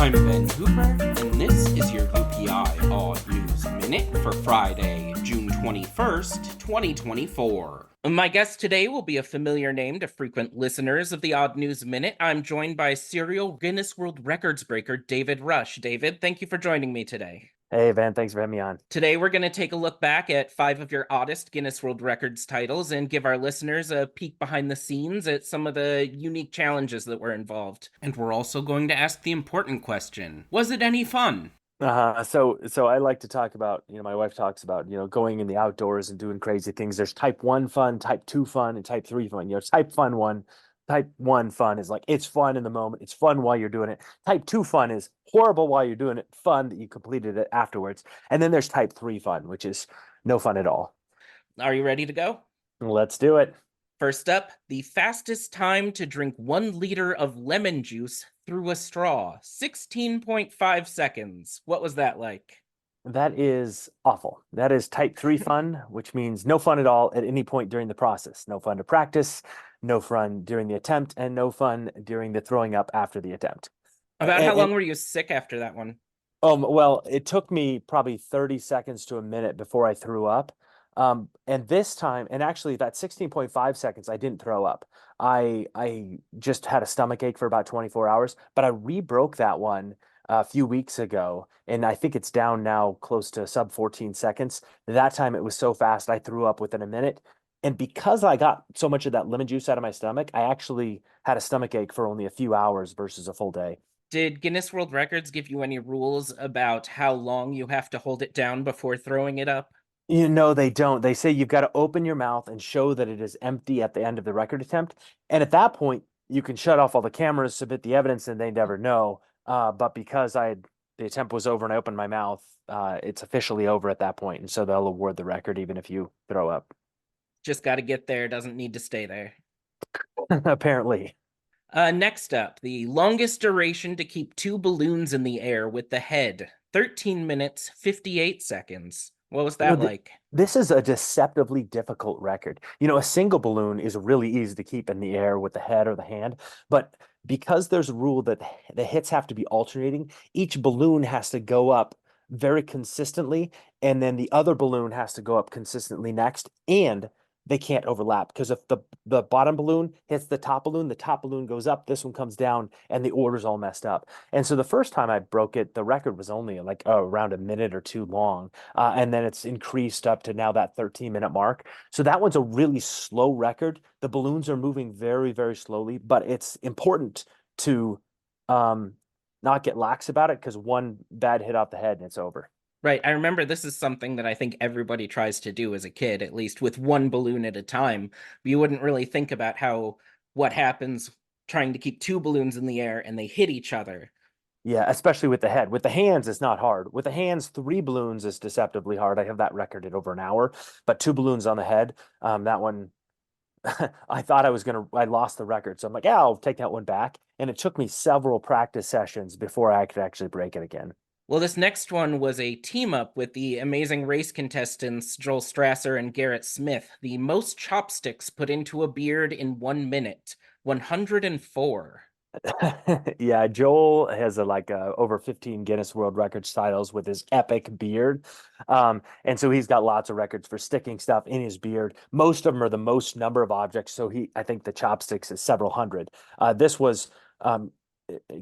I'm Ben Hooper, and this is your UPI Odd News Minute for Friday, June 21st, 2024. My guest today will be a familiar name to frequent listeners of the Odd News Minute. I'm joined by serial Guinness World Records breaker David Rush. David, thank you for joining me today. Hey, Van, thanks for having me on. Today, we're going to take a look back at 5 of your oddest Guinness World Records titles and give our listeners a peek behind the scenes at some of the unique challenges that were involved. And we're also going to ask the important question: was it any fun? So I like to talk about, my wife talks about, going in the outdoors and doing crazy things. There's type 1 fun, type 2 fun, and type 3 fun. Type 1 fun is like, it's fun in the moment. It's fun while you're doing it. Type 2 fun is horrible while you're doing it, fun that you completed it afterwards. And then there's type 3 fun, which is no fun at all. Are you ready to go? Let's do it. First up, the fastest time to drink 1 liter of lemon juice through a straw, 16.5 seconds. What was that like? That is awful. That is type 3 fun, which means no fun at all at any point during the process. No fun to practice, no fun during the attempt, and no fun during the throwing up after the attempt. About how long were you sick after that one? Well, it took me probably 30 seconds to a minute before I threw up. And this time, and actually that 16.5 seconds, I didn't throw up. I just had a stomach ache for about 24 hours, but I rebroke that one a few weeks ago, and I think it's down now close to sub 14 seconds. That time it was so fast, I threw up within a minute. And because I got so much of that lemon juice out of my stomach, I actually had a stomach ache for only a few hours versus a full day. Did Guinness World Records give you any rules about how long you have to hold it down before throwing it up? They don't. They say you've got to open your mouth and show that it is empty at the end of the record attempt. And at that point, you can shut off all the cameras, submit the evidence, and they never know. But because the attempt was over and I opened my mouth, it's officially over at that point. And so they'll award the record even if you throw up. Just got to get there, doesn't need to stay there. Apparently. Next up, the longest duration to keep 2 balloons in the air with the head, 13 minutes, 58 seconds. What was that like? This is a deceptively difficult record. A single balloon is really easy to keep in the air with the head or the hand, but because there's a rule that the hits have to be alternating, each balloon has to go up very consistently, and then the other balloon has to go up consistently next, and they can't overlap because if the bottom balloon hits the top balloon goes up, this one comes down, and the order's all messed up. And so the first time I broke it, the record was only like around a minute or two long, and then it's increased up to now that 13-minute mark. So that one's a really slow record. The balloons are moving very, very slowly, but it's important to not get lax about it because one bad hit off the head and it's over. Right. I remember this is something that I think everybody tries to do as a kid, at least with 1 balloon at a time. You wouldn't really think about what happens trying to keep 2 balloons in the air and they hit each other. Yeah, especially with the head. With the hands, it's not hard. With the hands, 3 balloons is deceptively hard. I have that record at over an hour, but 2 balloons on the head, that one, I thought I lost the record. So I'm like, yeah, I'll take that one back. And it took me several practice sessions before I could actually break it again. Well, this next one was a team up with the amazing race contestants Joel Strasser and Garrett Smith. The most chopsticks put into a beard in 1 minute, 104. Yeah, Joel has over 15 Guinness World Records titles with his epic beard. And so he's got lots of records for sticking stuff in his beard. Most of them are the most number of objects. So I think the chopsticks is several hundred. This was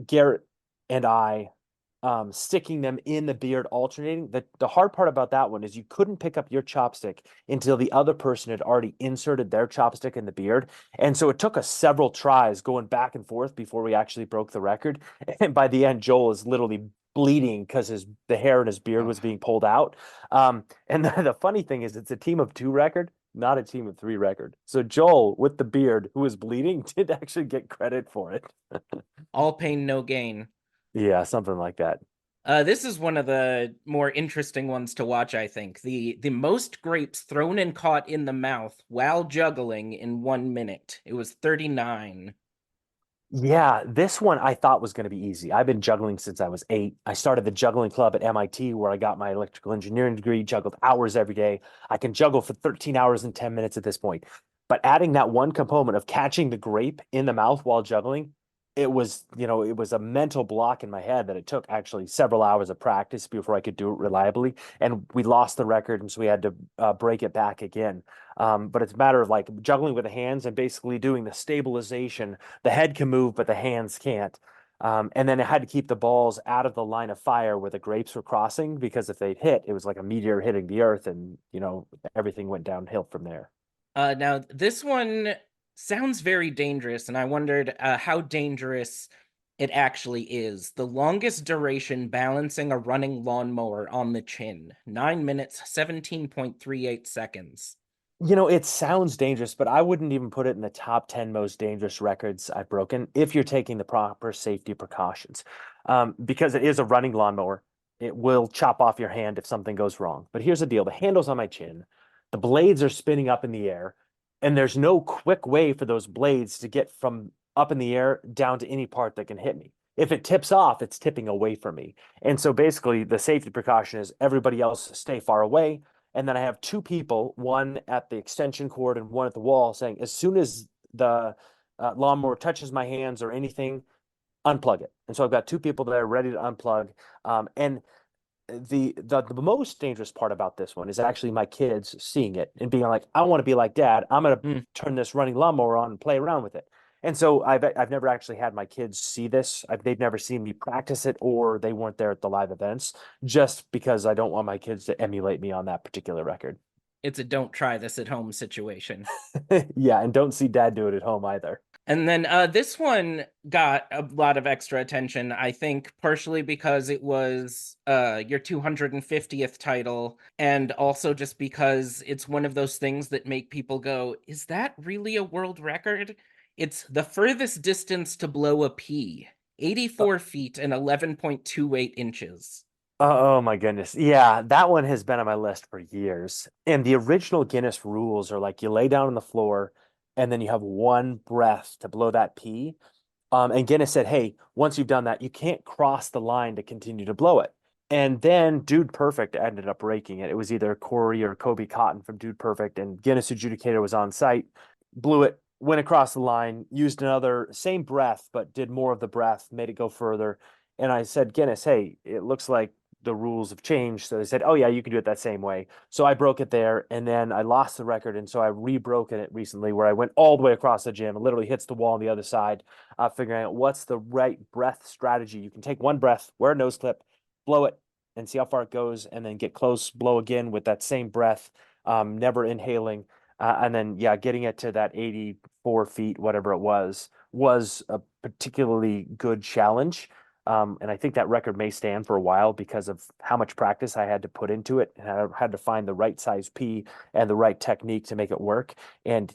Garrett and I sticking them in the beard, alternating. The hard part about that one is you couldn't pick up your chopstick until the other person had already inserted their chopstick in the beard. And so it took us several tries going back and forth before we actually broke the record. And by the end, Joel is literally bleeding because the hair in his beard was being pulled out. And the funny thing is it's a team of 2 record, not a team of 3 record. So Joel with the beard who was bleeding did actually get credit for it. All pain, no gain. Yeah, something like that. This is one of the more interesting ones to watch, I think. The most grapes thrown and caught in the mouth while juggling in 1 minute. It was 39. Yeah, this one I thought was going to be easy. I've been juggling since I was 8. I started the juggling club at MIT where I got my electrical engineering degree, juggled hours every day. I can juggle for 13 hours and 10 minutes at this point. But adding that one component of catching the grape in the mouth while juggling, it was, it was a mental block in my head that it took actually several hours of practice before I could do it reliably. And we lost the record, and so we had to break it back again. But it's a matter of like juggling with the hands and basically doing the stabilization. The head can move, but the hands can't. And then I had to keep the balls out of the line of fire where the grapes were crossing, because if they'd hit, it was like a meteor hitting the earth, and everything went downhill from there. Now, this one sounds very dangerous, and I wondered how dangerous it actually is. The longest duration balancing a running lawnmower on the chin, 9 minutes, 17.38 seconds. It sounds dangerous, but I wouldn't even put it in the top 10 most dangerous records I've broken if you're taking the proper safety precautions. Because it is a running lawnmower. It will chop off your hand if something goes wrong. But here's the deal. The handle's on my chin. The blades are spinning up in the air, and there's no quick way for those blades to get from up in the air down to any part that can hit me. If it tips off, it's tipping away from me. And so basically the safety precaution is everybody else stay far away. And then I have two people, one at the extension cord and one at the wall, saying, as soon as the lawnmower touches my hands or anything, unplug it. And so I've got two people there ready to unplug. And the most dangerous part about this one is actually my kids seeing it and being like, I want to be like Dad. I'm going to turn this running lawnmower on and play around with it. And so I've never actually had my kids see this. They've never seen me practice it, or they weren't there at the live events, just because I don't want my kids to emulate me on that particular record. It's a don't try this at home situation. Yeah, and don't see Dad do it at home either. And then this one got a lot of extra attention, I think, partially because it was your 250th title, and also just because it's one of those things that make people go, is that really a world record? It's the furthest distance to blow a pea, 84 feet and 11.28 inches. Oh my goodness. Yeah, that one has been on my list for years. And the original Guinness rules are like you lay down on the floor and then you have one breath to blow that pea. And Guinness said, hey, once you've done that, you can't cross the line to continue to blow it. And then Dude Perfect ended up breaking it. It was either Corey or Kobe Cotton from Dude Perfect, and Guinness adjudicator was on site, blew it, went across the line, used another same breath, but did more of the breath, made it go further. And I said, Guinness, hey, it looks like the rules have changed. So they said, oh yeah, you can do it that same way. So I broke it there, and then I lost the record. And so I re-broken it recently, where I went all the way across the gym and literally hits the wall on the other side, figuring out what's the right breath strategy. You can take one breath, wear a nose clip, blow it, and see how far it goes, and then get close, blow again with that same breath, never inhaling. And then, yeah, getting it to that 84 feet, whatever it was a particularly good challenge. And I think that record may stand for a while because of how much practice I had to put into it. And I had to find the right size pea and the right technique to make it work. And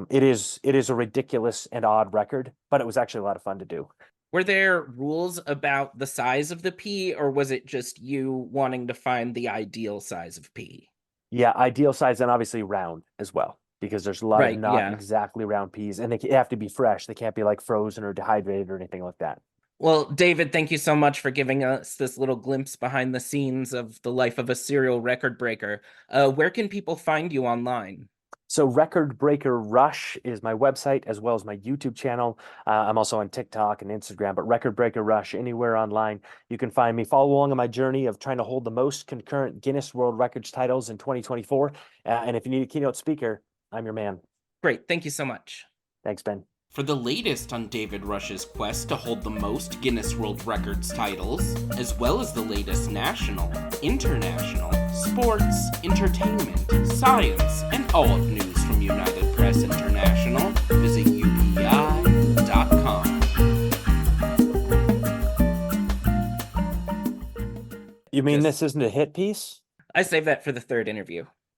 it is a ridiculous and odd record, but it was actually a lot of fun to do. Were there rules about the size of the pea, or was it just you wanting to find the ideal size of pea? Yeah, ideal size, and obviously round as well, because there's a lot of not exactly round peas, and they have to be fresh. They can't be like frozen or dehydrated or anything like that. Well, David, thank you so much for giving us this little glimpse behind the scenes of the life of a serial record breaker. Where can people find you online? So Record Breaker Rush is my website, as well as my YouTube channel. I'm also on TikTok and Instagram, but Record Breaker Rush, anywhere online, you can find me. Follow along on my journey of trying to hold the most concurrent Guinness World Records titles in 2024. And if you need a keynote speaker, I'm your man. Great. Thank you so much. Thanks, Ben. For the latest on David Rush's quest to hold the most Guinness World Records titles, as well as the latest national, international, sports, entertainment, science, and all of news from United Press International, visit UPI.com. You mean this isn't a hit piece? I saved that for the third interview.